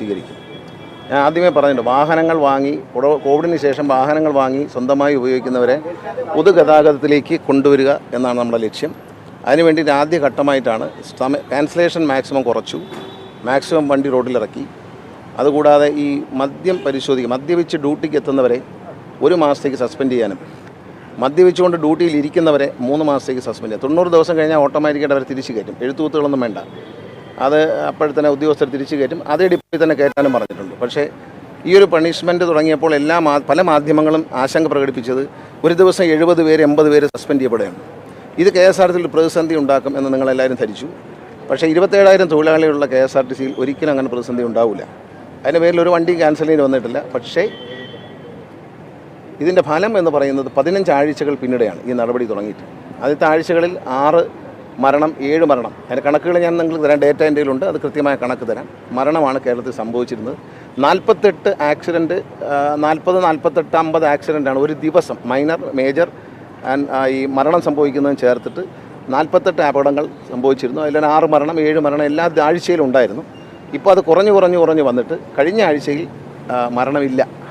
സ്വീകരിക്കും. ഞാൻ ആദ്യമേ പറഞ്ഞിട്ടുണ്ട്, വാഹനങ്ങൾ വാങ്ങി കോവിഡിന് ശേഷം വാഹനങ്ങൾ വാങ്ങി സ്വന്തമായി ഉപയോഗിക്കുന്നവരെ പൊതുഗതാഗതത്തിലേക്ക് കൊണ്ടുവരിക എന്നാണ് നമ്മുടെ ലക്ഷ്യം. അതിനുവേണ്ടി ആദ്യ ഘട്ടമായിട്ടാണ് ക്യാൻസലേഷൻ മാക്സിമം കുറച്ചു, മാക്സിമം വണ്ടി റോഡിലിറക്കി. അതുകൂടാതെ ഈ മദ്യപിച്ച് ഡ്യൂട്ടിക്ക് എത്തുന്നവരെ 1 മാസത്തേക്ക് സസ്പെൻഡ് ചെയ്യാനും, മദ്യപിച്ചുകൊണ്ട് ഡ്യൂട്ടിയിൽ ഇരിക്കുന്നവരെ 3 മാസത്തേക്ക് സസ്പെൻഡ് ചെയ്യാം. 90 ദിവസം കഴിഞ്ഞാൽ ഓട്ടോമാറ്റിക്കായിട്ട് അവർ തിരിച്ചു കയറ്റും. എഴുത്തുകുത്തുകളൊന്നും വേണ്ട, അത് അപ്പോഴത്തന്നെ ഉദ്യോഗസ്ഥർ തിരിച്ചു കയറ്റും. അതേ ഡിപ്പോയിൽ തന്നെ കയറ്റാനും പറഞ്ഞിട്ടുണ്ട്. പക്ഷേ ഈ ഒരു പണിഷ്മെൻറ്റ് തുടങ്ങിയപ്പോൾ പല മാധ്യമങ്ങളും ആശങ്ക പ്രകടിപ്പിച്ചത് ഒരു ദിവസം 70 പേര് 80 പേര് സസ്പെൻഡ് ചെയ്യപ്പെടുകയാണ്. ഇത് KSRTCയിൽ പ്രതിസന്ധി ഉണ്ടാക്കും എന്ന് നിങ്ങളെല്ലാവരും ധരിച്ചു. പക്ഷേ 27,000 തൊഴിലാളികളുള്ള KSRTCയിൽ ഒരിക്കലും അങ്ങനെ പ്രതിസന്ധി ഉണ്ടാവില്ല. അതിൻ്റെ പേരിൽ ഒരു വണ്ടി ക്യാൻസൽ ചെയ്ത് വന്നിട്ടില്ല. പക്ഷേ ഇതിൻ്റെ ഫലം എന്ന് പറയുന്നത് 15 ആഴ്ചകൾ പിന്നിടെയാണ് ഈ നടപടി തുടങ്ങിയിട്ട്. ആദ്യത്തെ ആഴ്ചകളിൽ 6 മരണം, 7 മരണം. അതിൻ്റെ കണക്കുകൾ ഞാൻ നിങ്ങൾക്ക് തരാം, ഡേറ്റ എൻ്റെ കയ്യിലുണ്ട്, അത് കൃത്യമായ കണക്ക് തരാം. മരണമാണ് കേരളത്തിൽ സംഭവിച്ചിരുന്നത്. 48 ആക്സിഡൻറ്റ്, 40, 48, 50 ആക്സിഡൻ്റാണ് ഒരു ദിവസം, മൈനർ, മേജർ ഈ മരണം സംഭവിക്കുന്നതും ചേർത്തിട്ട് 48 അപകടങ്ങൾ സംഭവിച്ചിരുന്നു. അതിൽ 6 മരണം, 7 മരണം എല്ലാ ആഴ്ചയിലും ഉണ്ടായിരുന്നു. ഇപ്പോൾ അത് കുറഞ്ഞു വന്നിട്ട് കഴിഞ്ഞ ആഴ്ചയിൽ മരണമില്ല.